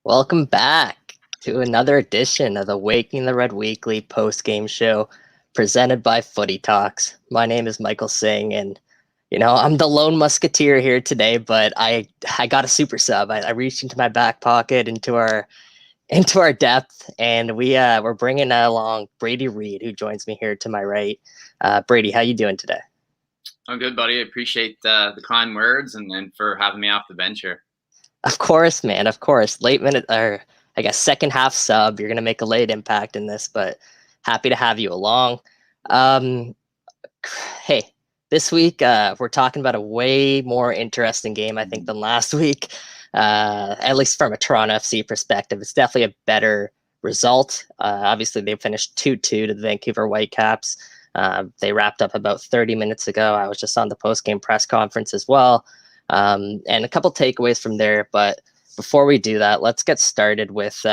Welcome back to another edition of the Waking the Red Weekly post-game show presented by Footy Talks. My name is Michael Singh, and I'm the lone musketeer here today, but I got a super sub. I reached into my back pocket into our depth, and we're bringing along Brady Reed, who joins me here to my right. Brady, how you doing today? I'm good, buddy. I appreciate the kind words and for having me off the bench here. Of course, man. Of course. Late minute, or I guess second half sub. You're going to make a late impact in this, but happy to have you along. Hey, this week we're talking about a way more interesting game, I think, than last week. At least from a Toronto FC perspective, it's definitely a better result. Obviously, they finished 2-2 to the Vancouver Whitecaps. They wrapped up about 30 minutes ago. I was just on the post-game press conference as well. And a couple takeaways from there. But before we do that, let's get started with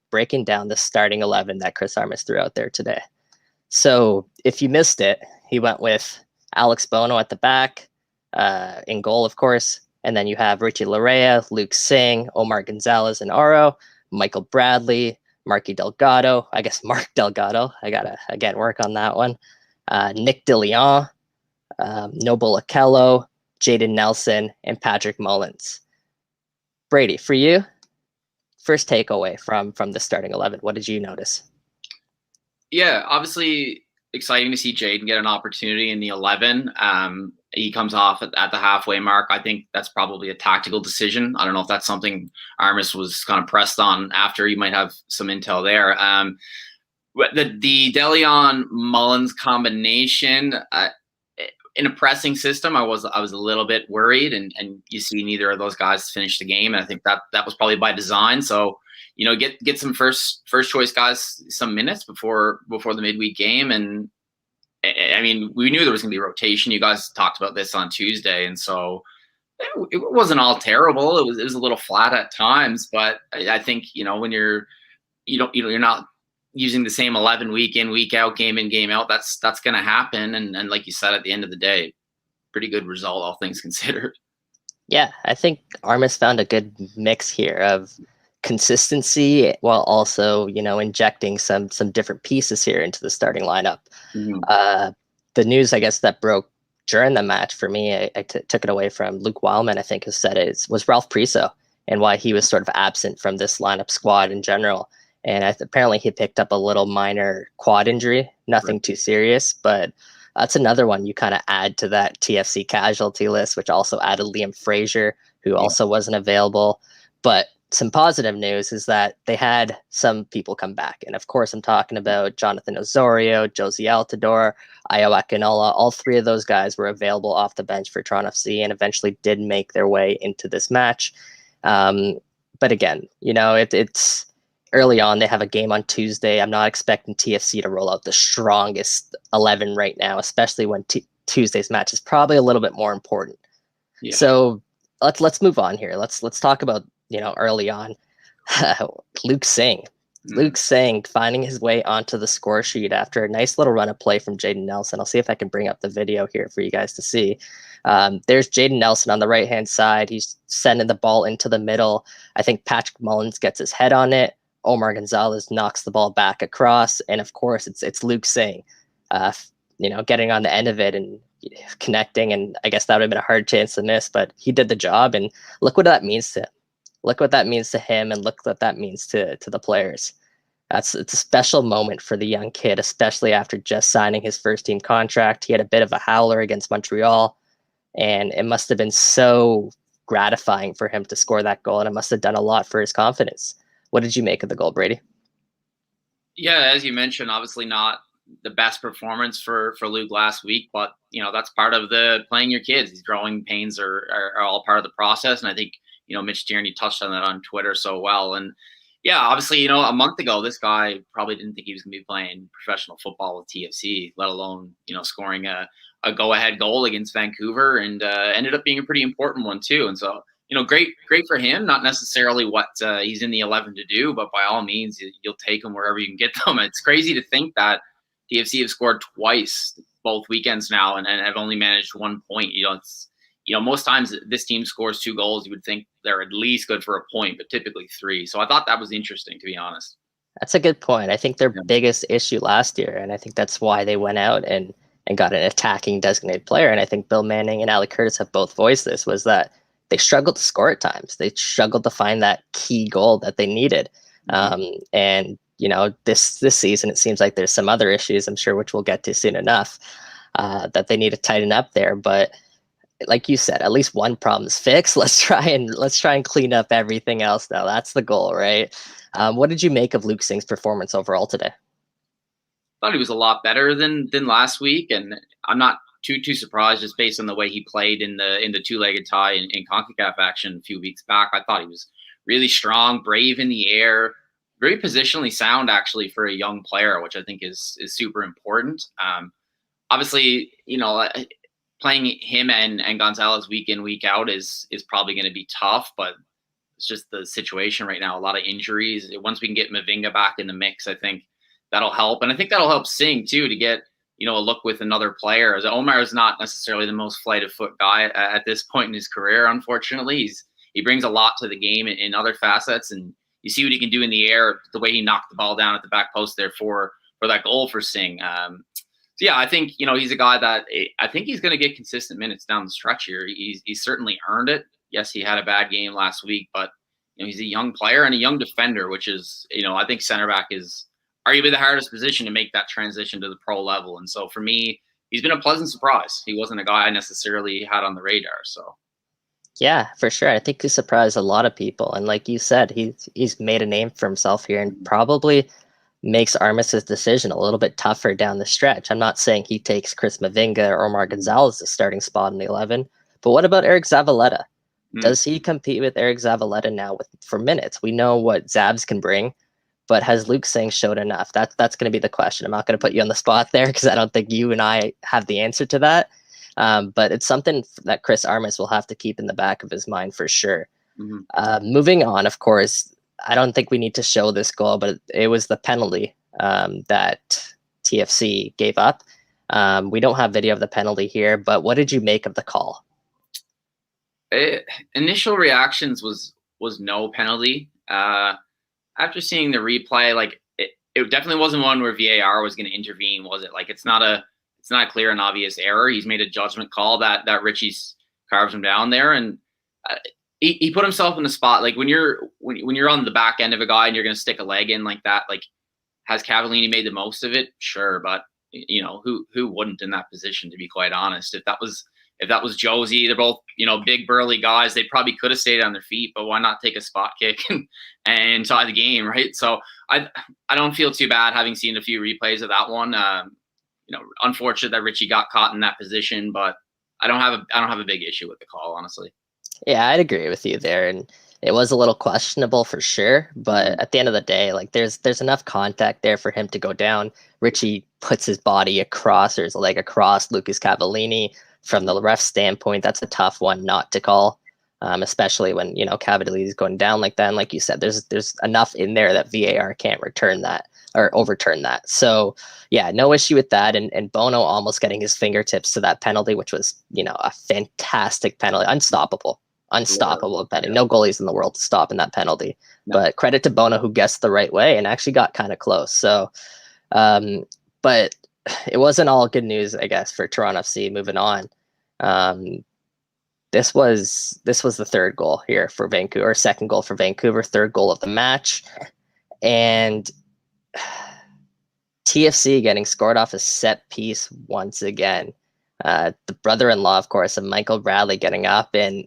breaking down the starting 11 that Chris Armas threw out there today. So if you missed it, he went with Alex Bono at the back, in goal, of course. And then you have Richie Larea, Luke Singh, Omar Gonzalez, and Aro, Michael Bradley, Mark Delgado. I got to, again, work on that one. Nick DeLeon, Noble Okello, Jaden Nelson, and Patrick Mullins. Brady, for you, first takeaway from the starting 11, what did you notice? Yeah, obviously exciting to see Jaden get an opportunity in the 11. He comes off at the halfway mark. I think that's probably a tactical decision. I don't know if that's something Armas was kind of pressed on after. You might have some intel there. The DeLeon Mullins combination, in a pressing system, I was a little bit worried, and you see neither of those guys finish the game, and I think that was probably by design. So, get some first choice guys some minutes before the midweek game, and I mean, we knew there was going to be rotation. You guys talked about this on Tuesday, and so it wasn't all terrible. It was a little flat at times, but I think when you're not using the same 11 week in, week out, game in, game out, that's going to happen. And like you said, at the end of the day, pretty good result, all things considered. Yeah, I think Armas found a good mix here of consistency while also, injecting some different pieces here into the starting lineup. Mm-hmm. The news, I guess, that broke during the match for me, I took it away from Luke Wildman, I think, has said it, was Ralph Priso and why he was sort of absent from this lineup squad in general. And apparently he picked up a little minor quad injury, nothing too serious, but that's another one you kind of add to that TFC casualty list, which also added Liam Fraser, who also wasn't available. But some positive news is that they had some people come back. And of course, I'm talking about Jonathan Ozario, Josie Altidore, Ayo Akinola. All three of those guys were available off the bench for Toronto FC and eventually did make their way into this match. But again, it's early on. They have a game on Tuesday. I'm not expecting TFC to roll out the strongest 11 right now, especially when Tuesday's match is probably a little bit more important. Yeah. So let's move on here. Let's talk about early on Luke Singh. Luke Singh finding his way onto the score sheet after a nice little run of play from Jaden Nelson. I'll see if I can bring up the video here for you guys to see. There's Jaden Nelson on the right-hand side. He's sending the ball into the middle. I think Patrick Mullins gets his head on it. Omar Gonzalez knocks the ball back across. And of course, it's Luke Singh, getting on the end of it and connecting. And I guess that would have been a hard chance to miss, but he did the job. And look what that means to him. Look what that means to him, and look what that means to the players. It's a special moment for the young kid, especially after just signing his first team contract. He had a bit of a howler against Montreal, and it must have been so gratifying for him to score that goal, and it must have done a lot for his confidence. What did you make of the goal, Brady? Yeah, as you mentioned, obviously not the best performance for Luke last week, but that's part of the playing your kids. These growing pains are all part of the process, and I think Mitch Tierney touched on that on Twitter so well. And Yeah, obviously, a month ago, this guy probably didn't think he was going to be playing professional football with TFC, let alone, scoring a go-ahead goal against Vancouver, and ended up being a pretty important one too. And so, great for him. Not necessarily what he's in the 11 to do, but by all means, you'll take him wherever you can get them. It's crazy to think that TFC have scored twice both weekends now and have only managed 1 point. Most times this team scores 2 goals, you would think they're at least good for a point, but typically 3. So I thought that was interesting, to be honest. That's a good point. I think their biggest issue last year, and I think that's why they went out and got an attacking designated player, and I think Bill Manning and Ali Curtis have both voiced this, was that they struggled to score at times. They struggled to find that key goal that they needed. And, this season, it seems like there's some other issues, I'm sure, which we'll get to soon enough, that they need to tighten up there. But like you said, at least one problem's fixed. Let's try and clean up everything else now. That's the goal, right? What did you make of Luke Singh's performance overall today? I thought he was a lot better than last week, and I'm not too surprised just based on the way he played in the two-legged tie in CONCACAF action a few weeks back. I thought he was really strong, brave in the air, very positionally sound actually for a young player, which I think is super important. Obviously, playing him and Gonzalez week in, week out is probably going to be tough, but it's just the situation right now. A lot of injuries. Once we can get Mavinga back in the mix, I think that'll help. And I think that'll help Singh too, to get, a look with another player. As Omar is not necessarily the most flight of foot guy at this point in his career, unfortunately. He brings a lot to the game in other facets, and you see what he can do in the air, the way he knocked the ball down at the back post there for that goal for Singh. So yeah, I think, he's a guy that I think he's going to get consistent minutes down the stretch here. He's certainly earned it. Yes, he had a bad game last week, but he's a young player and a young defender, which is, I think center back is arguably the hardest position to make that transition to the pro level. And so for me, he's been a pleasant surprise. He wasn't a guy I necessarily had on the radar. So yeah, for sure. I think he surprised a lot of people. And like you said, he's made a name for himself here and probably makes Armis's decision a little bit tougher down the stretch. I'm not saying he takes Chris Mavinga or Omar Gonzalez's starting spot in the 11, but what about Eric Zavaleta? Does he compete with Eric Zavaleta now for minutes? We know what Zabs can bring, but has Luke Singh showed enough? That's going to be the question. I'm not going to put you on the spot there because I don't think you and I have the answer to that. But it's something that Chris Armas will have to keep in the back of his mind for sure. Moving on, of course, I don't think we need to show this goal, but it was the penalty that TFC gave up. We don't have video of the penalty here, but what did you make of the call? Initial reactions was no penalty. After seeing the replay, like it definitely wasn't one where VAR was going to intervene, was it? Like it's not a clear and obvious error. He's made a judgment call that Richie's carves him down there, and he put himself in the spot. Like when you're on the back end of a guy and you're going to stick a leg in like that, like has Cavallini made the most of it? Sure, but who wouldn't in that position? To be quite honest, if that was Josie, they're both big burly guys. They probably could have stayed on their feet, but why not take a spot kick and tie the game, right? So I don't feel too bad having seen a few replays of that one. Unfortunate that Richie got caught in that position, but I don't have a big issue with the call, honestly. Yeah, I'd agree with you there, and it was a little questionable for sure. But at the end of the day, like there's enough contact there for him to go down. Richie puts his body across or his leg across Lucas Cavallini. From the ref standpoint, that's a tough one not to call, especially when Cavallini is going down like that. And like you said, there's enough in there that VAR can't return that or overturn that. So yeah, no issue with that. And Bono almost getting his fingertips to that penalty, which was a fantastic penalty, unstoppable penalty. No goalies in the world to stop in that penalty. No. But credit to Bono who guessed the right way and actually got kind of close. So, but it wasn't all good news, I guess, for Toronto FC. Moving on, this was the third goal here for Vancouver, second goal for Vancouver, third goal of the match, and TFC getting scored off a set piece once again. The brother-in-law, of course, of Michael Bradley getting up and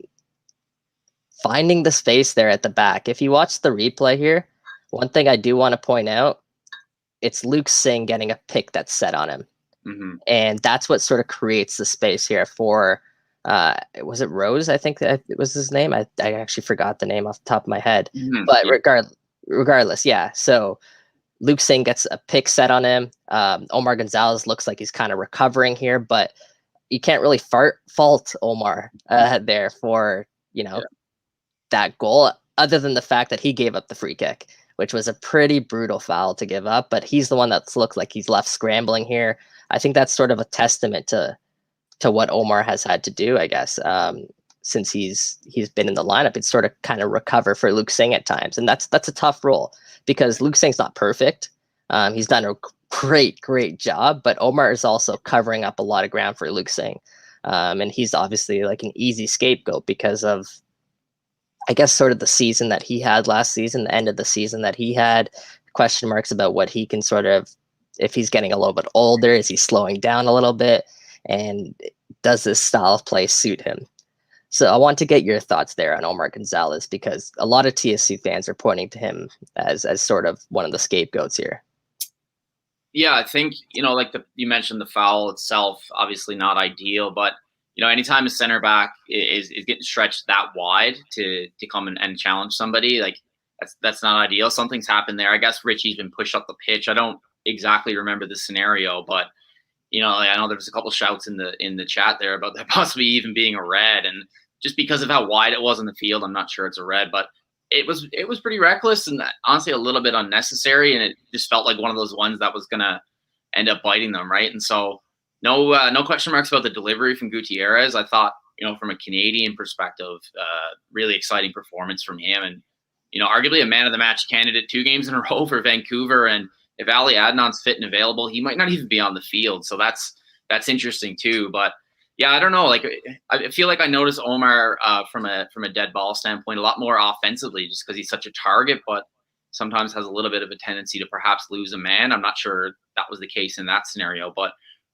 finding the space there at the back. If you watch the replay here, one thing I do want to point out, it's Luke Singh getting a pick that's set on him. And that's what sort of creates the space here for, was it Rose? I think that it was his name. I actually forgot the name off the top of my head. But regardless, yeah. So Luke Singh gets a pick set on him. Omar Gonzalez looks like he's kind of recovering here, but you can't really fault Omar there for, that goal, other than the fact that he gave up the free kick, which was a pretty brutal foul to give up. But he's the one that's looked like he's left scrambling here. I think that's sort of a testament to what Omar has had to do, I guess, since he's been in the lineup. It's sort of kind of recover for Luke Singh at times, and that's a tough role because Luke Singh's not perfect. He's done a great job, but Omar is also covering up a lot of ground for Luke Singh, and he's obviously like an easy scapegoat because of, I guess, sort of the season that he had last season, the end of the season that he had, question marks about what he can sort of, if he's getting a little bit older, is he slowing down a little bit, and does this style of play suit him? So I want to get your thoughts there on Omar Gonzalez, because a lot of TSC fans are pointing to him as sort of one of the scapegoats here. Yeah, I think, like you mentioned the foul itself, obviously not ideal, but anytime a center back is getting stretched that wide to come and challenge somebody, like that's not ideal. Something's happened there. I guess Richie's been pushed up the pitch. I don't exactly remember the scenario, but I know there was a couple shouts in the chat there about that possibly even being a red, and just because of how wide it was in the field, I'm not sure it's a red, but it was pretty reckless and honestly a little bit unnecessary, and it just felt like one of those ones that was gonna end up biting them, right? And so no question marks about the delivery from Gutierrez. I thought, from a Canadian perspective, really exciting performance from him, and arguably a man of the match candidate 2 games in a row for Vancouver. And if Ali Adnan's fit and available, he might not even be on the field, so that's interesting too. But yeah, I don't know. Like, I feel like I noticed Omar from a dead ball standpoint a lot more offensively, just because he's such a target, but sometimes has a little bit of a tendency to perhaps lose a man. I'm not sure that was the case in that scenario, but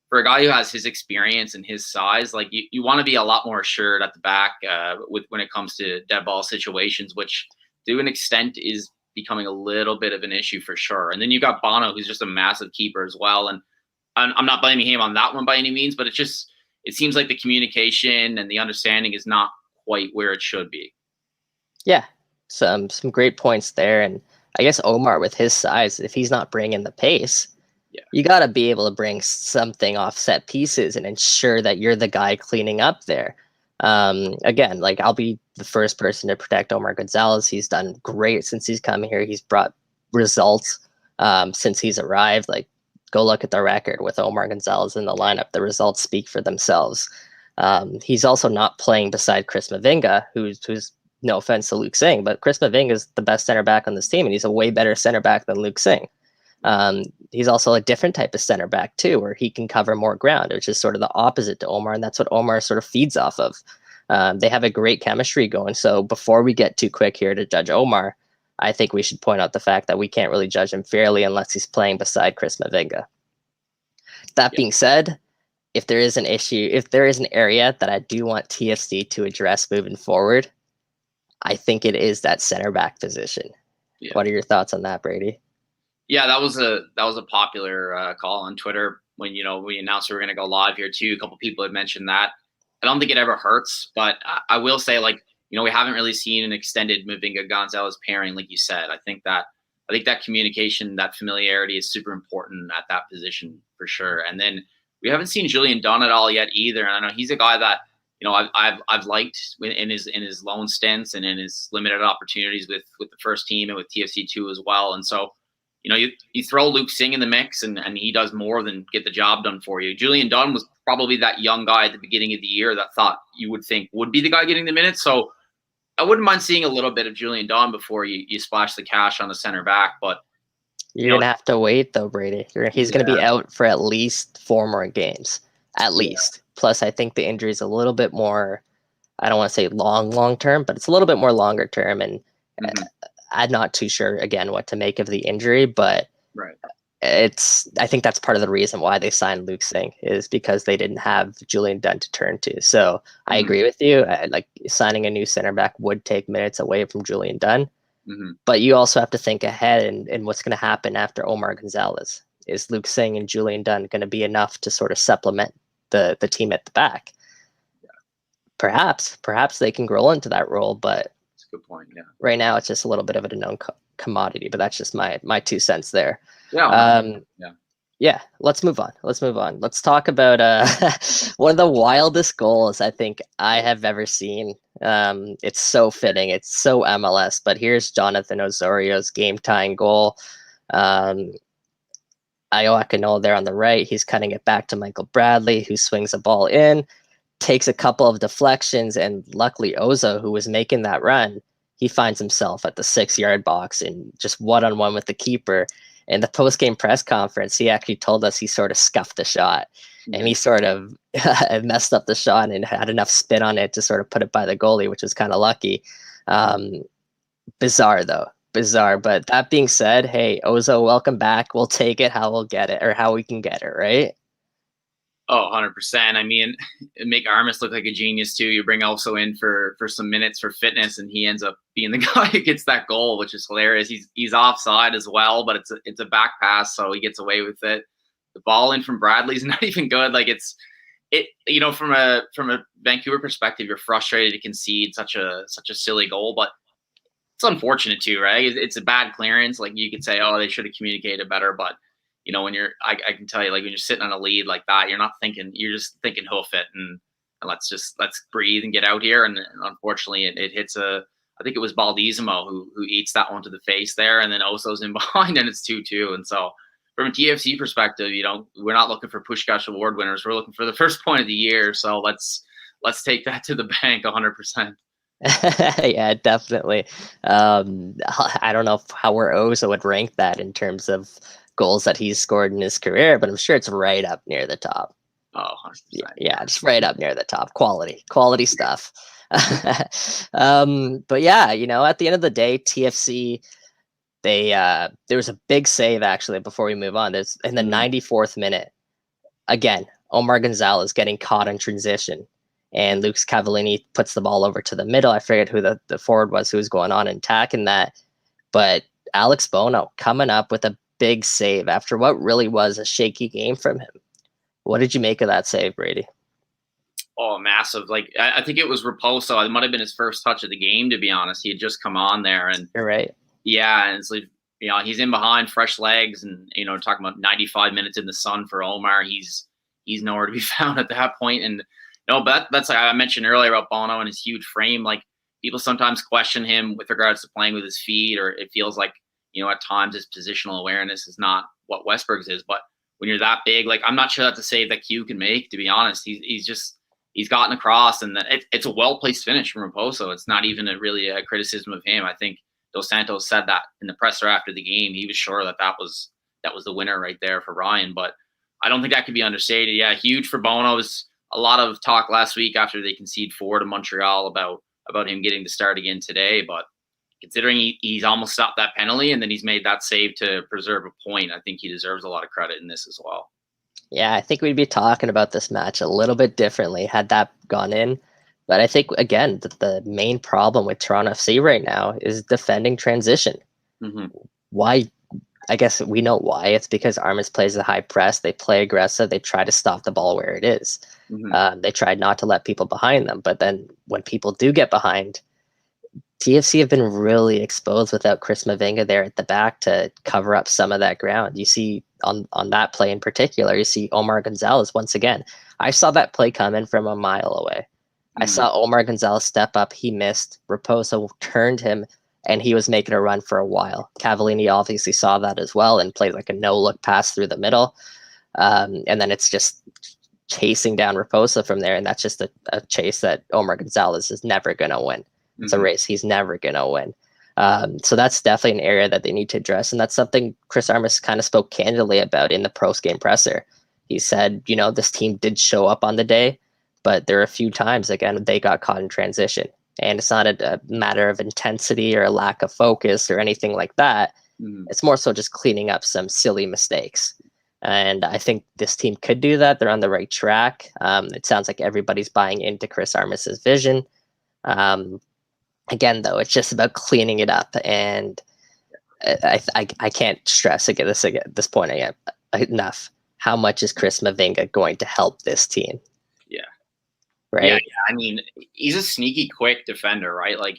for a guy who has his experience and his size, like you want to be a lot more assured at the back when it comes to dead ball situations, which to an extent is becoming a little bit of an issue for sure. And then you got Bono, who's just a massive keeper as well. And I'm not blaming him on that one by any means, but it seems like the communication and the understanding is not quite where it should be. Yeah, some great points there. And I guess Omar, with his size, if he's not bringing the pace, you got to be able to bring something off set pieces and ensure that you're the guy cleaning up there. Again, like, I'll be the first person to protect Omar Gonzalez. He's done great since he's come here. He's brought results since he's arrived. Like, go look at the record with Omar Gonzalez in the lineup. The results speak for themselves. He's also not playing beside Chris Mavinga, who's no offense to Luke Singh, but Chris Mavinga is the best center back on this team, and he's a way better center back than Luke Singh. He's also a different type of center back too, where he can cover more ground, which is sort of the opposite to Omar, and that's what Omar sort of feeds off of. They have a great chemistry going. So before we get too quick here to judge Omar, I think we should point out the fact that we can't really judge him fairly unless he's playing beside Chris Mavinga. That being said, if there is an issue, if there is an area that I do want TFC to address moving forward, I think it is that center back position. Yeah. What are your thoughts on that, Brady? Yeah, that was a popular call on Twitter when we announced we were going to go live here too. A couple people had mentioned that. I don't think it ever hurts, but I will say, like, we haven't really seen an extended Mavinga Gonzalez pairing, like you said. I think that communication, that familiarity is super important at that position for sure. And then we haven't seen Julian Dunn at all yet either. And I know he's a guy that I've liked in his loan stints and in his limited opportunities with the first team and with TFC2 as well. And so, you throw Luke Singh in the mix and he does more than get the job done for you. Julian Dunn was probably that young guy at the beginning of the year that thought you would think would be the guy getting the minutes. So I wouldn't mind seeing a little bit of Julian Dunn before you splash the cash on the center back. But you're going to have to wait, though, Brady. He's going to be out for at least 4 more games, at least. Plus, I think the injury is a little bit more, I don't want to say long term, but it's a little bit more longer term. And I'm not too sure, again, what to make of the injury, but I think that's part of the reason why they signed Luke Singh, is because they didn't have Julian Dunn to turn to. So I agree with you. Like, signing a new center back would take minutes away from Julian Dunn, but you also have to think ahead and what's going to happen after Omar Gonzalez. Is Luke Singh and Julian Dunn going to be enough to sort of supplement the team at the back? Perhaps they can grow into that role, but good point. Yeah. Right now, it's just a little bit of an commodity, but that's just my 2 cents there. Yeah. Yeah, let's move on. Let's talk about one of the wildest goals I think I have ever seen. It's so fitting. It's so MLS, but here's Jonathan Ozario's game-tying goal. Io Akinola there on the right. He's cutting it back to Michael Bradley, who swings a ball in, takes a couple of deflections, and luckily Ozo, who was making that run, he finds himself at the 6-yard box and just one-on-one with the keeper. In the post-game press conference, he actually told us he sort of scuffed the shot, and he sort of messed up the shot and had enough spin on it to sort of put it by the goalie, which was kind of lucky. Bizarre, though. Bizarre. But that being said, hey, Ozo, welcome back. We'll take it how we'll get it, or how we can get it, right? Oh, 100%. I mean, make Armas look like a genius too. You bring Elso in for some minutes for fitness, and he ends up being the guy who gets that goal, which is hilarious. He's offside as well, but it's a back pass, so he gets away with it. The ball in from Bradley's not even good. Like from a Vancouver perspective, you're frustrated to concede such a silly goal, but it's unfortunate too, right? It's a bad clearance. Like you could say, oh, they should have communicated better, but when I can tell you, like when you're sitting on a lead like that, you're just thinking hoof it and let's breathe and get out here. And unfortunately, it hits I think it was Baldizimo who eats that one to the face there, and then Oso's in behind, and it's 2-2. And so, from a TFC perspective, we're not looking for Puskás Award winners. We're looking for the first point of the year. So let's take that to the bank, 100%. Yeah, definitely. I don't know where Ozo would rank that in terms of goals that he's scored in his career, but I'm sure it's right up near the top. Oh, 100%. Yeah, just right up near the top. Quality stuff. But yeah, at the end of the day, TFC, there was a big save actually before we move on. There's in the 94th minute, again, Omar Gonzalez getting caught in transition, and Luke Cavallini puts the ball over to the middle. I forget who the forward was who was going on and attacking that, but Alex Bono coming up with a big save after what really was a shaky game from him. What did you make of that save, Brady? Oh, massive. Like, I think it was Raposo. It might have been his first touch of the game, to be honest. He had just come on there. And you're right. Yeah, and it's like, he's in behind, fresh legs, and, talking about 95 minutes in the sun for Omar. He's nowhere to be found at that point. And no, but that's like I mentioned earlier about Bono and his huge frame. Like, people sometimes question him with regards to playing with his feet, or it feels like, at times his positional awareness is not what Westberg's is. But when you're that big, like, I'm not sure that's a save that Q can make, to be honest. He's gotten across, and it's a well-placed finish from Raposo. It's not even really a criticism of him. I think Dos Santos said that in the presser after the game. He was sure that was the winner right there for Ryan. But I don't think that could be understated. Yeah, huge for Bono. Was a lot of talk last week after they conceded 4 to Montreal about him getting to start again today. But considering he's almost stopped that penalty and then he's made that save to preserve a point, I think he deserves a lot of credit in this as well. Yeah, I think we'd be talking about this match a little bit differently had that gone in. But I think, again, the main problem with Toronto FC right now is defending transition. Mm-hmm. Why? I guess we know why. It's because Armas plays the high press. They play aggressive. They try to stop the ball where it is. Mm-hmm. They tried not to let people behind them. But then when people do get behind, TFC have been really exposed without Chris Mavinga there at the back to cover up some of that ground. You see on that play in particular, you see Omar Gonzalez once again. I saw that play come in from a mile away. I saw Omar Gonzalez step up. He missed. Raposo turned him, and he was making a run for a while. Cavallini obviously saw that as well and played like a no-look pass through the middle. And then it's just chasing down Raposo from there, and that's just a chase that Omar Gonzalez is never going to win. It's a race he's never going to win. So that's definitely an area that they need to address, and that's something Chris Armas kind of spoke candidly about in the post-game presser. He said, this team did show up on the day, but there are a few times, again, they got caught in transition. And it's not a matter of intensity or a lack of focus or anything like that. It's more so just cleaning up some silly mistakes. And I think this team could do that. They're on the right track. It sounds like everybody's buying into Chris Armas's vision. Again, though, it's just about cleaning it up. And I can't stress at this point enough. How much is Chris Mavinga going to help this team? Yeah. right? I mean, he's a sneaky quick defender, right? Like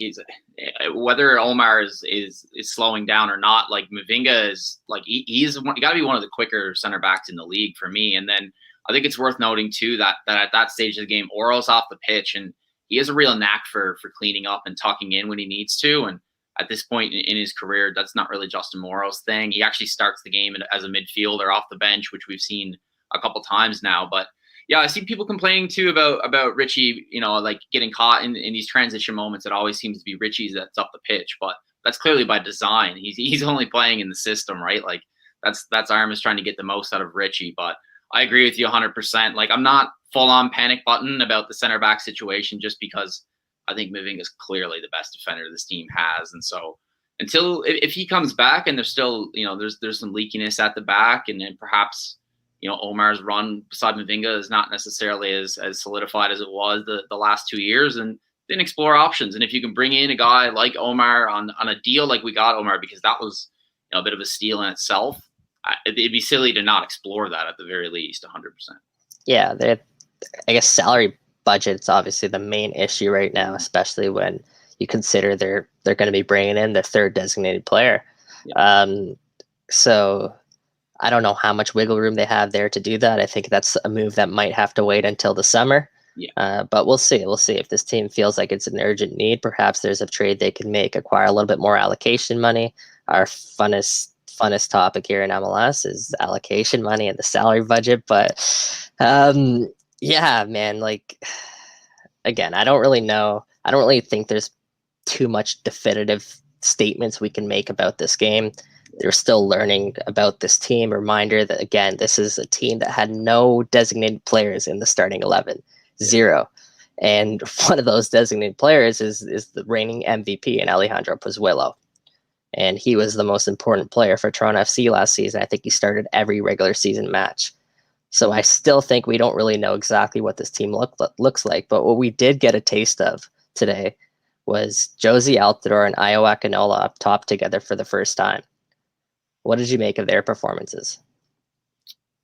whether Omar is slowing down or not. Like Mavinga is like he's got to be one of the quicker center backs in the league for me. And then I think it's worth noting too that at that stage of the game, Oro's off the pitch and he has a real knack for cleaning up and tucking in when he needs to. And at this point in his career, that's not really Justin Morrow's thing. He actually starts the game as a midfielder off the bench, which we've seen a couple times now. But yeah, I see people complaining too about Richie, like getting caught in these transition moments. It always seems to be Richie's that's up the pitch, but that's clearly by design. He's only playing in the system, right? Like that's Armas trying to get the most out of Richie. But I agree with you 100%. Like I'm not full on panic button about the center back situation just because I think Mavinga is clearly the best defender this team has. And so if he comes back and there's still, there's some leakiness at the back and then perhaps, Omar's run beside Mavinga is not necessarily as solidified as it was the last 2 years, and then explore options. And if you can bring in a guy like Omar on a deal like we got Omar, because that was a bit of a steal in itself, it'd be silly to not explore that at the very least, 100%. Yeah, I guess salary budget's obviously the main issue right now, especially when you consider they're going to be bringing in the third designated player. Yeah. So I don't know how much wiggle room they have there to do that. I think that's a move that might have to wait until the summer. Yeah. But we'll see. We'll see if this team feels like it's an urgent need. Perhaps there's a trade they can make, acquire a little bit more allocation money. Our funnest topic here in MLS is allocation money and the salary budget. But yeah, man, like, again, I don't really know. I don't really think there's too much definitive statements we can make about this game. They're still learning about this team. Reminder that, again, this is a team that had no designated players in the starting 11, 0. And one of those designated players is the reigning MVP in Alejandro Pozuelo. And he was the most important player for Toronto FC last season. I think he started every regular season match. So I still think we don't really know exactly what this team looks like. But what we did get a taste of today was Josie Altidore and Ayo Akinola up top together for the first time. What did you make of their performances?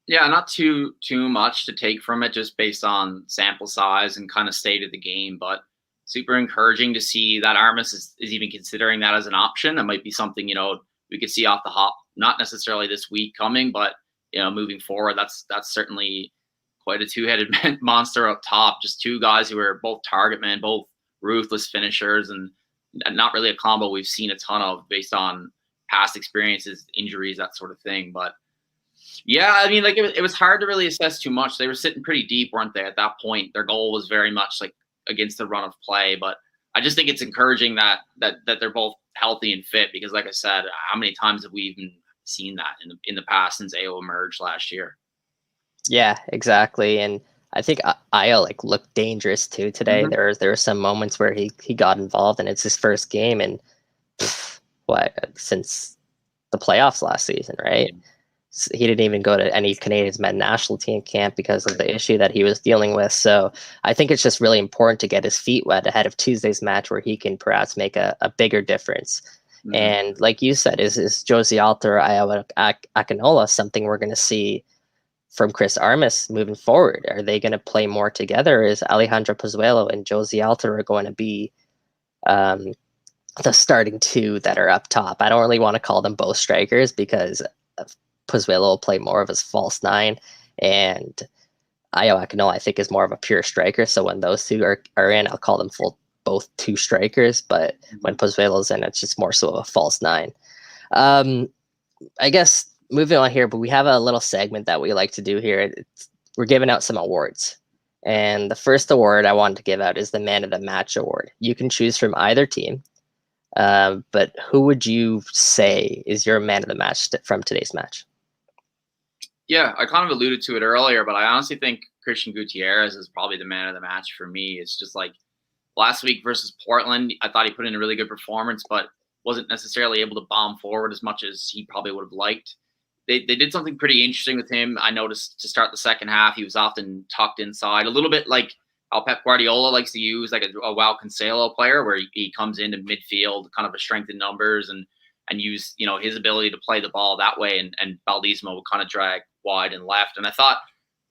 Yeah, not too much to take from it just based on sample size and kind of state of the game, but super encouraging to see that Armas is even considering that as an option. That might be something, we could see off the hop, not necessarily this week coming, but, moving forward, that's certainly quite a two-headed monster up top. Just two guys who are both target men, both ruthless finishers, and not really a combo we've seen a ton of based on past experiences, injuries, that sort of thing. But yeah, I mean, like it was hard to really assess too much. They were sitting pretty deep, weren't they? At that point, their goal was very much like against the run of play. But I just think it's encouraging that they're both healthy and fit, because, like I said, how many times have we even seen that in the past since AO emerged last year? Yeah, exactly. And I think Ayo looked dangerous too today. Mm-hmm. There were some moments where he got involved, and it's his first game and since the playoffs last season, right? Yeah. He didn't even go to any Canadians men's national team camp because of the issue that he was dealing with. So I think it's just really important to get his feet wet ahead of Tuesday's match, where he can perhaps make a bigger difference. Mm-hmm. And like you said, is Josie Altidore, Ayo Akinola something we're going to see from Chris Armas moving forward? Are they going to play more together? Is Alejandro Pozuelo and Josie Altidore going to be the starting two that are up top? I don't really want to call them both strikers, because Pozuelo will play more of as false nine, and Ayo Akinola, I think, is more of a pure striker. So when those two are in, I'll call them both two strikers. But when Pozuelo's in, it's just more so of a false nine. I guess moving on here, but we have a little segment that we like to do here. We're giving out some awards. And the first award I wanted to give out is the Man of the Match award. You can choose from either team. But who would you say is your man of the match from today's match? Yeah, I kind of alluded to it earlier, but I honestly think Christian Gutierrez is probably the man of the match for me. It's just like last week versus Portland, I thought he put in a really good performance, but wasn't necessarily able to bomb forward as much as he probably would have liked. They did something pretty interesting with him. I noticed to start the second half, he was often tucked inside, a little bit like how Pep Guardiola likes to use like a João Cancelo player, where he comes into midfield, kind of a strength in numbers, and use his ability to play the ball that way, and Baldismo would kind of drag wide and left. And I thought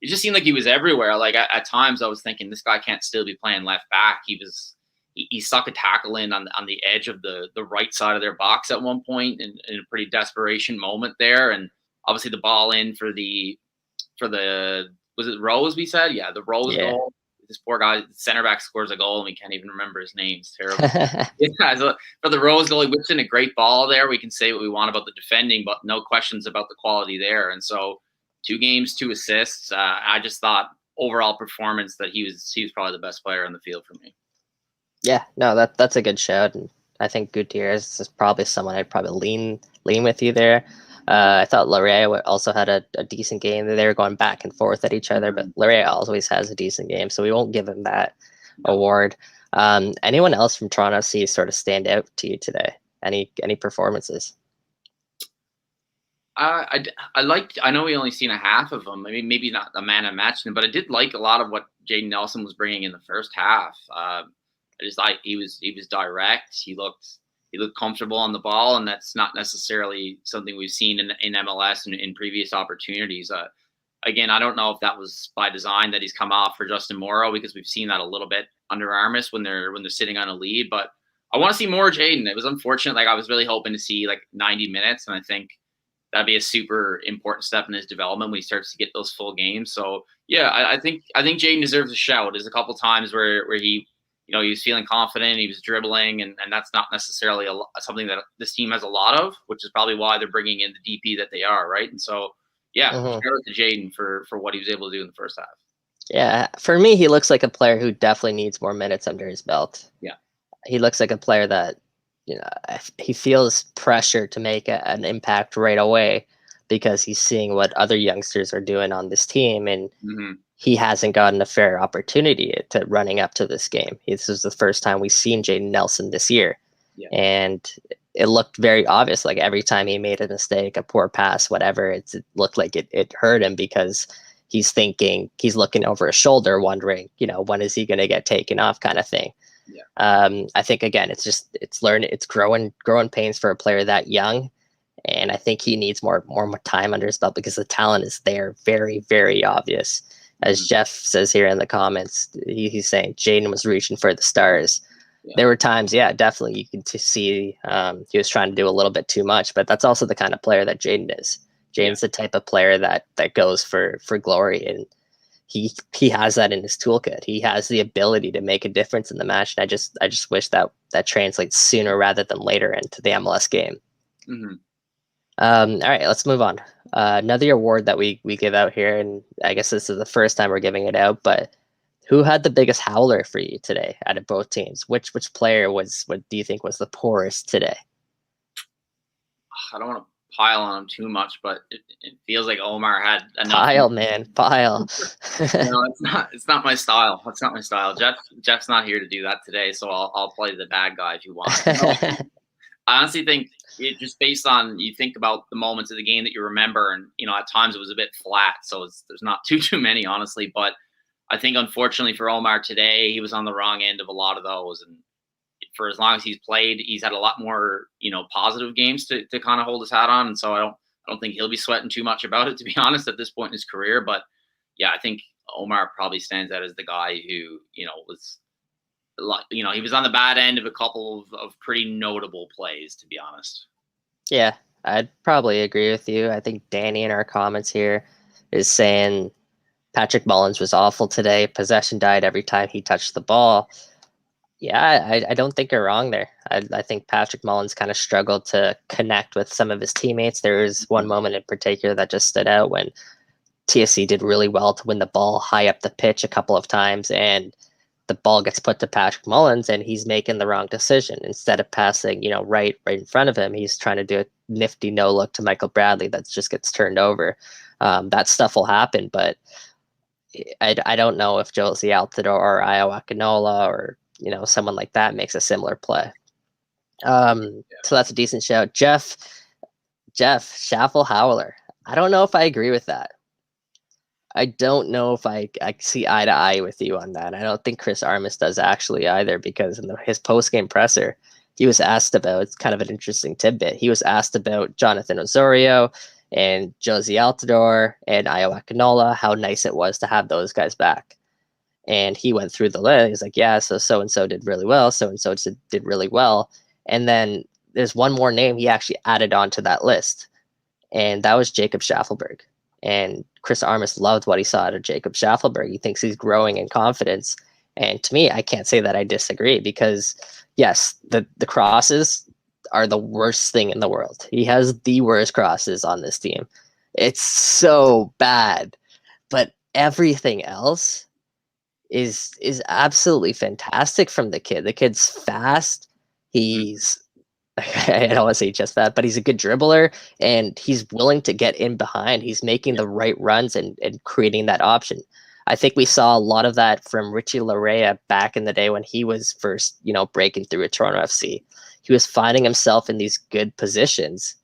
it just seemed like he was everywhere. Like at times I was thinking this guy can't still be playing left back. He stuck a tackle in on the edge of the right side of their box at one point in a pretty desperation moment there. And obviously the ball in for the was it Rose we said? Yeah, the Rose goal. This poor guy, center back, scores a goal and we can't even remember his name. It's terrible. Yeah, so for the Rose goal, he whips in a great ball there. We can say what we want about the defending, but no questions about the quality there. And so 2 games, 2 assists. I just thought overall performance that he was probably the best player on the field for me. Yeah, no, that's a good shout. And I think Gutierrez is probably someone I'd probably lean with you there. I thought Laurier also had a decent game. They were going back and forth at each other, but Laurier always has a decent game, so we won't give him that award. Anyone else from Toronto FC sort of stand out to you today? Any performances? I liked. I know we only seen a half of them. I mean, maybe not the man I matched him, but I did like a lot of what Jaden Nelson was bringing in the first half. I just like he was direct. He looked comfortable on the ball, and that's not necessarily something we've seen in MLS and in previous opportunities. Again, I don't know if that was by design that he's come off for Justin Morrow, because we've seen that a little bit under Armas when they're sitting on a lead. But I want to see more Jaden. It was unfortunate. Like I was really hoping to see like 90 minutes, and I think that'd be a super important step in his development when he starts to get those full games. So yeah, I think Jaden deserves a shout. There's a couple times where he, he was feeling confident, he was dribbling, and that's not necessarily something that this team has a lot of, which is probably why they're bringing in the DP that they are, right? And so yeah, shout out to Jaden for what he was able to do in the first half. Yeah, for me, he looks like a player who definitely needs more minutes under his belt. Yeah, he looks like a player that, he feels pressure to make an impact right away because he's seeing what other youngsters are doing on this team, and he hasn't gotten a fair opportunity to running up to this game. This is the first time we've seen Jaden Nelson this year, and it looked very obvious. Like every time he made a mistake, a poor pass, whatever, it looked like it hurt him because he's looking over his shoulder, wondering, when is he going to get taken off, kind of thing. Yeah. I think again, it's growing pains for a player that young, and I think he needs more time under his belt because the talent is there, very, very obvious. As Jeff says here in the comments, he's saying Jaden was reaching for the stars. Yeah. There were times, definitely you could see he was trying to do a little bit too much, but that's also the kind of player that Jaden is. Jaden's the type of player that goes for glory, and he has that in his toolkit. He has the ability to make a difference in the match, and I just wish that translates sooner rather than later into the MLS game. All right, let's move on. Another award that we give out here, and I guess this is the first time we're giving it out, but who had the biggest howler for you today out of both teams? Which player what do you think was the poorest today? I don't want to pile on him too much, but it feels like Omar had enough. Pile. No, it's not my style. It's not my style. Jeff's not here to do that today, so I'll play the bad guy if you want. I honestly think it just based on, you think about the moments of the game that you remember, and at times it was a bit flat, so there's not too many, honestly. But I think unfortunately for Omar today, he was on the wrong end of a lot of those, and for as long as he's played, he's had a lot more, positive games to kind of hold his hat on. And so I don't think he'll be sweating too much about it, to be honest, at this point in his career. But yeah, I think Omar probably stands out as the guy who, was a lot, he was on the bad end of a couple of pretty notable plays, to be honest. Yeah, I'd probably agree with you. I think Danny in our comments here is saying Patrick Mullins was awful today. Possession died every time he touched the ball. Yeah, I don't think you're wrong there. I think Patrick Mullins kind of struggled to connect with some of his teammates. There was one moment in particular that just stood out when TFC did really well to win the ball high up the pitch a couple of times, and the ball gets put to Patrick Mullins, and he's making the wrong decision. Instead of passing, right in front of him, he's trying to do a nifty no look to Michael Bradley that just gets turned over. That stuff will happen, but I don't know if Josie Altidore or Iowa Canola or someone like that makes a similar play. So that's a decent shout. Jeff Schaffel Howler. I don't know if I agree with that. I don't know if I see eye to eye with you on that. I don't think Chris Armas does actually either, because in his post-game presser, he was asked about, it's kind of an interesting tidbit, he was asked about Jonathan Ozario and Josie Altidore and Iowa Canola, how nice it was to have those guys back. And he went through the list. He's like, yeah, so-and-so did really well. So-and-so did really well. And then there's one more name he actually added onto that list. And that was Jacob Schaffelberg. And Chris Armas loved what he saw out of Jacob Schaffelberg. He thinks he's growing in confidence. And to me, I can't say that I disagree because, yes, the crosses are the worst thing in the world. He has the worst crosses on this team. It's so bad. But everything else is absolutely fantastic from the kid. The kid's fast. He's I don't want to say just that, but he's a good dribbler and he's willing to get in behind. He's making the right runs and creating that option. I think we saw a lot of that from Richie Larea back in the day when he was first, breaking through at Toronto FC. He was finding himself in these good positions,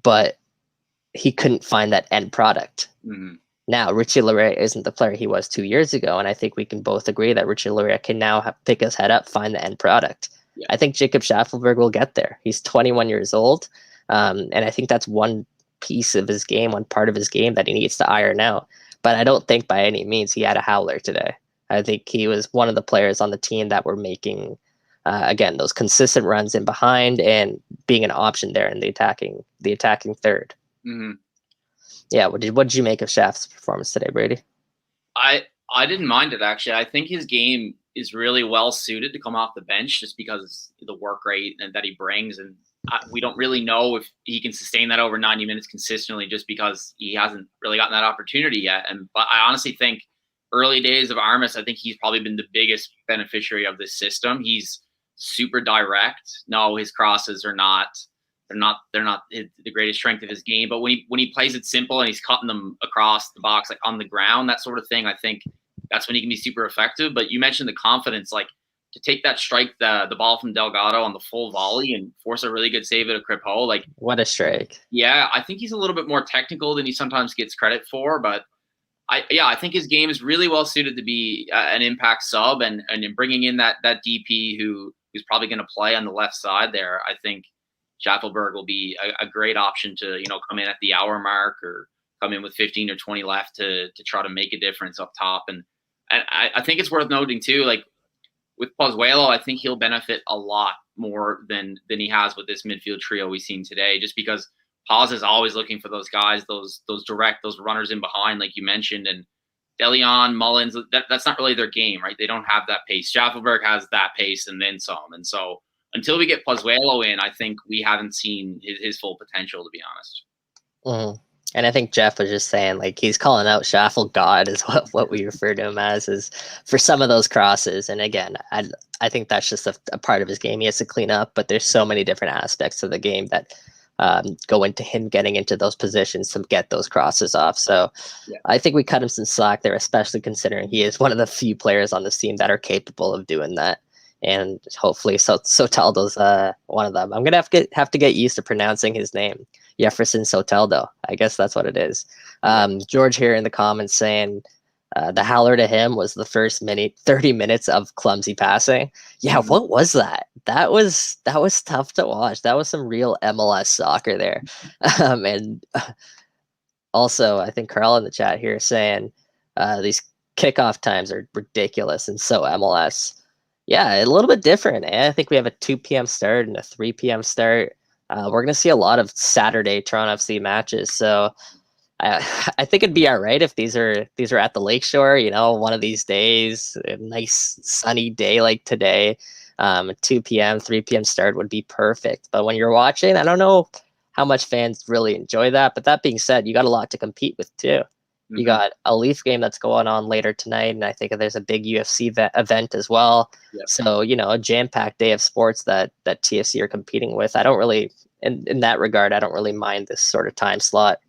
but he couldn't find that end product. Mm-hmm. Now, Richie Larea isn't the player he was 2 years ago, and I think we can both agree that Richie Larea can now pick his head up, find the end product. Yeah. I think Jacob Schaffelberg will get there. He's 21 years old, and I think that's one piece of his game, one part of his game that he needs to iron out. But I don't think by any means he had a howler today. I think he was one of the players on the team that were making, again, those consistent runs in behind and being an option there in the attacking third. Mm-hmm. Yeah, what did you make of Shaft's performance today, Brady? I didn't mind it, actually. I think his game is really well suited to come off the bench just because of the work rate that he brings. And we don't really know if he can sustain that over 90 minutes consistently just because he hasn't really gotten that opportunity yet. But I honestly think early days of Armas, I think he's probably been the biggest beneficiary of this system. He's super direct. No, his crosses are not they're not the greatest strength of his game, but when he plays it simple and he's cutting them across the box, like on the ground, that sort of thing, I think that's when he can be super effective. But you mentioned the confidence, like to take that strike, the ball from Delgado on the full volley and force a really good save at a Kripo, like what a strike. Yeah, I think he's a little bit more technical than he sometimes gets credit for, but I think his game is really well suited to be an impact sub, and in bringing in that DP who's probably going to play on the left side there, I think Schaffelberg will be a great option to, come in at the hour mark or come in with 15 or 20 left to try to make a difference up top. And I think it's worth noting too, like with Pozuelo, I think he'll benefit a lot more than he has with this midfield trio we've seen today, just because Paz is always looking for those guys, those runners in behind, like you mentioned, and DeLeon, Mullins, that's not really their game, right? They don't have that pace. Schaffelberg has that pace and then some. And so until we get Pozuelo in, I think we haven't seen his full potential, to be honest. Mm-hmm. And I think Jeff was just saying, like, he's calling out Schaffel God is what we refer to him as, is for some of those crosses. And again, I think that's just a part of his game. He has to clean up, but there's so many different aspects of the game that go into him getting into those positions to get those crosses off. So yeah. I think we cut him some slack there, especially considering he is one of the few players on this team that are capable of doing that. And hopefully Soteldo's one of them. I'm going to have to get used to pronouncing his name. Jefferson Sultado. I guess that's what it is. George here in the comments saying the howler to him was the first 30 minutes of clumsy passing. Yeah, what was that? That was tough to watch. That was some real MLS soccer there. And also, I think Carl in the chat here saying these kickoff times are ridiculous and so MLS. Yeah, a little bit different. I think we have a 2 p.m. start and a 3 p.m. start. We're going to see a lot of Saturday Toronto FC matches. So I think it'd be all right if these are at the Lakeshore, one of these days, a nice sunny day like today. 2 p.m., 3 p.m. start would be perfect. But when you're watching, I don't know how much fans really enjoy that. But that being said, you got a lot to compete with too. You got a Leaf game that's going on later tonight, and I think there's a big UFC event as well. Yep. So, a jam-packed day of sports that TFC are competing with. I don't really, in that regard, I don't really mind this sort of time slot.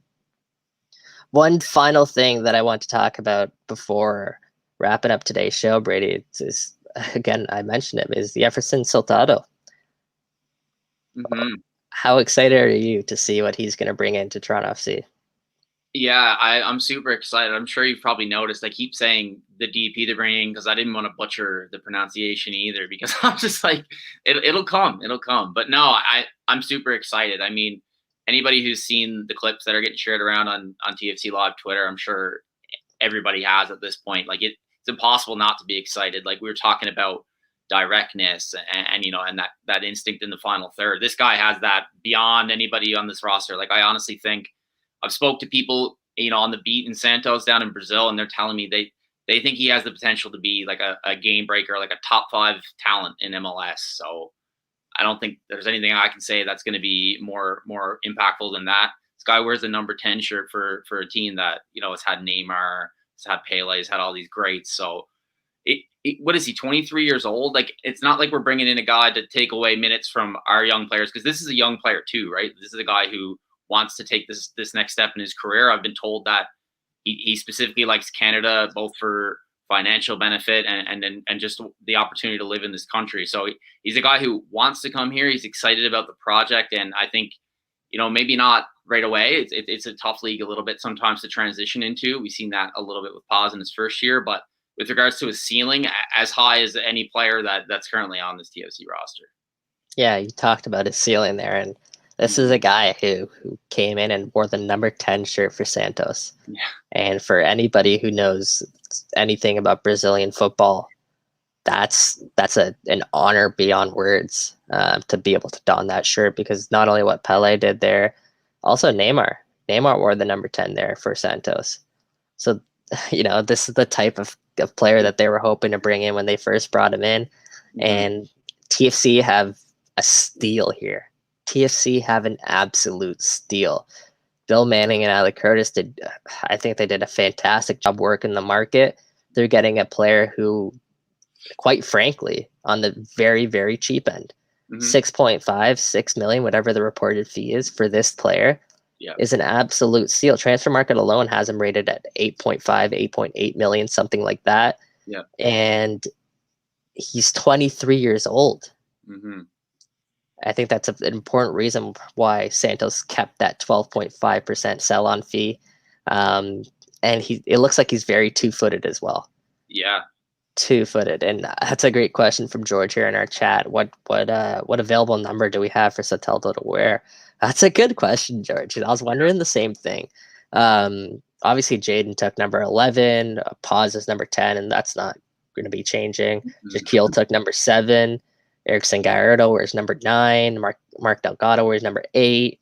One final thing that I want to talk about before wrapping up today's show, Brady, is again, I mentioned him, is Jefferson Sultado. Mm-hmm. How excited are you to see what he's going to bring into Toronto FC? Yeah, I'm super excited. I'm sure you've probably noticed I keep saying the DP they're bringing because I didn't want to butcher the pronunciation either, because I'm just like, it'll come. But no, I'm super excited. I mean, anybody who's seen the clips that are getting shared around on TFC Live Twitter, I'm sure everybody has at this point. Like it's impossible not to be excited. Like we were talking about directness and you know, and that instinct in the final third. This guy has that beyond anybody on this roster. Like I honestly think I've spoke to people, you know, on the beat in Santos down in Brazil, and they're telling me they think he has the potential to be like a game breaker, like a top 5 talent in MLS. So I don't think there's anything I can say that's going to be more impactful than that. This guy wears the number 10 shirt for a team that, you know, has had Neymar, has had Pele, has had all these greats. So what is he, 23 years old? Like, it's not like we're bringing in a guy to take away minutes from our young players, because this is a young player too, right? This is a guy who wants to take this next step in his career. I've been told that he specifically likes Canada, both for financial benefit and just the opportunity to live in this country. So he's a guy who wants to come here. He's excited about the project. And I think, you know, maybe not right away. It's a tough league a little bit sometimes to transition into. We've seen that a little bit with Paz in his first year, but with regards to his ceiling, as high as any player that's currently on this TFC roster. Yeah, you talked about his ceiling there, and this is a guy who came in and wore the number 10 shirt for Santos. Yeah. And for anybody who knows anything about Brazilian football, that's an honor beyond words to be able to don that shirt, because not only what Pele did there, also Neymar wore the number 10 there for Santos. So, you know, this is the type of player that they were hoping to bring in when they first brought him in. Mm-hmm. And TFC have a steal here. TFC have an absolute steal. Bill Manning and Alec Curtis I think they did a fantastic job working the market. They're getting a player who, quite frankly, on the very, very cheap end, 6.5, 6 million, whatever the reported fee is for this player, is an absolute steal. Transfer Market alone has him rated at 8.5, 8.8 million, something like that. Yeah. And he's 23 years old. Mm-hmm. I think that's an important reason why Santos kept that 12.5% sell-on fee. And it looks like he's very two-footed as well. Yeah. Two-footed. And that's a great question from George here in our chat. What available number do we have for Sultado to wear? That's a good question, George. I was wondering the same thing. Obviously, Jaden took number 11. Paz is number 10, and that's not going to be changing. Mm-hmm. Jaquil took number 7. Erickson Gallardo wears number 9. Mark Delgado wears number 8.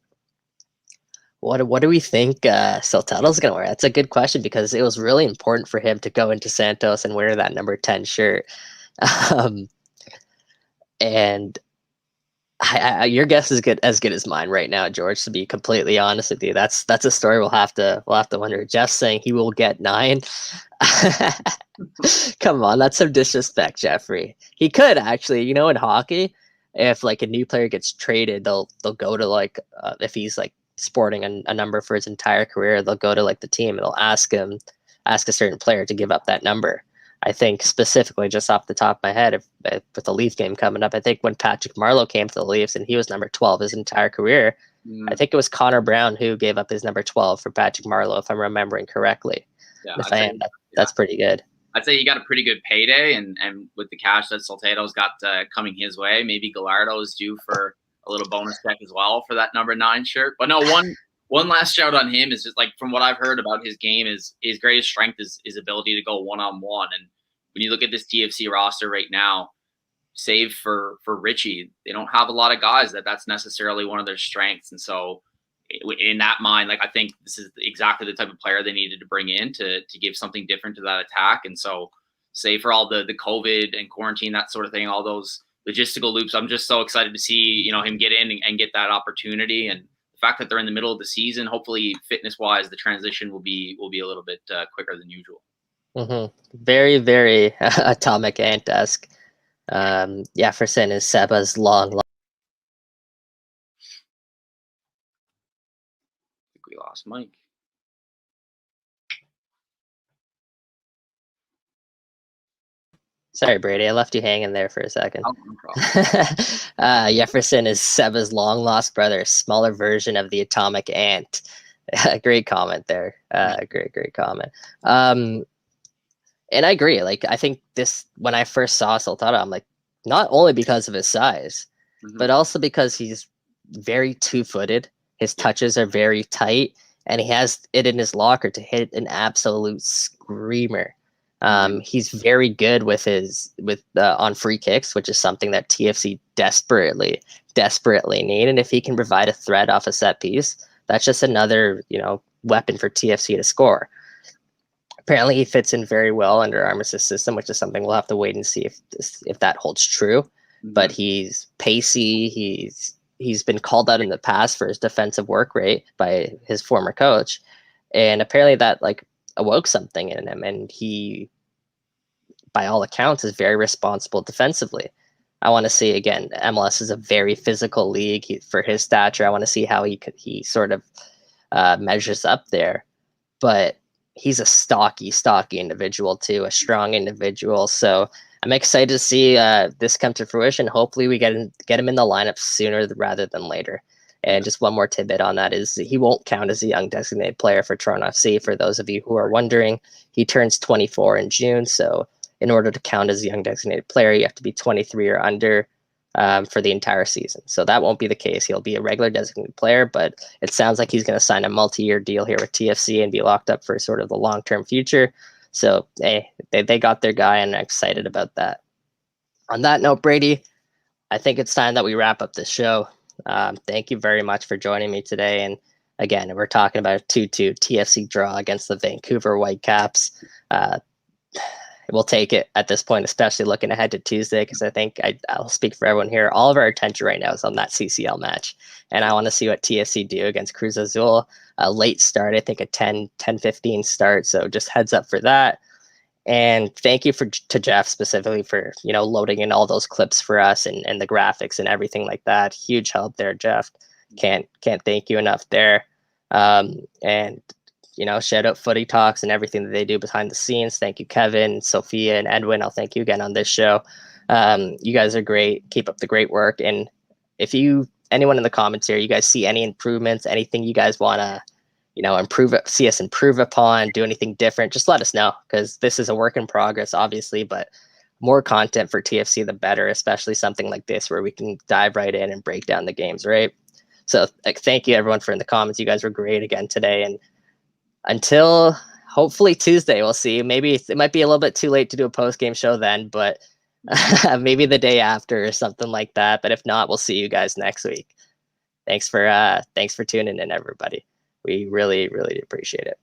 What do we think Sultado's going to wear? That's a good question, because it was really important for him to go into Santos and wear that number 10 shirt. And your guess is as good as mine right now, George, to be completely honest with you. That's a story we'll have to wonder. Jeff's saying he will get 9. Come on, that's some disrespect, Jeffrey. He could actually, you know, in hockey, if like a new player gets traded, they'll go to like if he's like sporting a number for his entire career, they'll go to like the team and they'll ask a certain player to give up that number. I think specifically, just off the top of my head, with the Leaf game coming up, I think when Patrick Marleau came to the Leafs and he was number 12 his entire career, I think it was Connor Brown who gave up his number 12 for Patrick Marleau, if I'm remembering correctly. Yeah, that's pretty good. I'd say he got a pretty good payday, and with the cash that Sultado's got coming his way, maybe Gallardo is due for a little bonus check as well for that number 9 shirt. But no, one last shout on him is just like, from what I've heard about his game, is his greatest strength is his ability to go one-on-one. And when you look at this TFC roster right now, save for Richie, they don't have a lot of guys that's necessarily one of their strengths. And so in that mind, like, I think this is exactly the type of player they needed to bring in to give something different to that attack. And so, save for all the COVID and quarantine, that sort of thing, all those logistical loops, I'm just so excited to see, you know, him get in and get that opportunity. And the fact that they're in the middle of the season, hopefully fitness wise, the transition will be a little bit quicker than usual. Mm-hmm. Very, very Atomic Ant-esque. Jefferson is Seba's long. We lost Mike. Sorry, Brady, I left you hanging there for a second. Oh, no problem. Jefferson is Seba's long lost brother, smaller version of the Atomic Ant. Great comment there. Great comment. And I agree. Like, I think when I first saw Sultado, I'm like, not only because of his size, but also because he's very two-footed. His touches are very tight, and he has it in his locker to hit an absolute screamer. He's very good with on free kicks, which is something that TFC desperately need. And if he can provide a threat off a set piece, that's just another, weapon for TFC to score. Apparently, he fits in very well under Armis's system, which is something we'll have to wait and see if that holds true. But he's pacey. He's been called out in the past for his defensive work rate by his former coach, and apparently that awoke something in him, and he, by all accounts, is very responsible defensively. I want to see, again, MLS is a very physical league. For his stature, I want to see how he sort of measures up there. But he's a stocky individual too, a strong individual. So I'm excited to see this come to fruition. Hopefully we get him in the lineup sooner rather than later. And just one more tidbit on that is he won't count as a young designated player for Toronto FC. For those of you who are wondering, he turns 24 in June. So in order to count as a young designated player, you have to be 23 or under for the entire season. So that won't be the case. He'll be a regular designated player, but it sounds like he's going to sign a multi-year deal here with TFC and be locked up for sort of the long-term future. So hey, they got their guy, and I'm excited about that. On that note, Brady, I think it's time that we wrap up this show. Thank you very much for joining me today. And again, we're talking about a 2-2 TFC draw against the Vancouver Whitecaps. We'll take it at this point, especially looking ahead to Tuesday, because I think I'll speak for everyone here. All of our attention right now is on that CCL match, and I want to see what TFC do against Cruz Azul. A late start, I think a 10-15 start, so just heads up for that. And thank you to Jeff specifically for loading in all those clips for us and the graphics and everything like that. Huge help there, Jeff. Can't thank you enough there. And shout out Footy Talks and everything that they do behind the scenes. Thank you, Kevin, Sophia, and Edwin. I'll thank you again on this show. You guys are great. Keep up the great work. And if anyone in the comments here, you guys see any improvements, anything you guys want to, see us improve upon, do anything different, just let us know, because this is a work in progress, obviously, but more content for TFC, the better, especially something like this where we can dive right in and break down the games, right? So thank you, everyone, for in the comments. You guys were great again today. And until hopefully Tuesday, we'll see. Maybe it might be a little bit too late to do a post-game show then, but maybe the day after or something like that. But if not, we'll see you guys next week. Thanks for tuning in, everybody. We really, really appreciate it.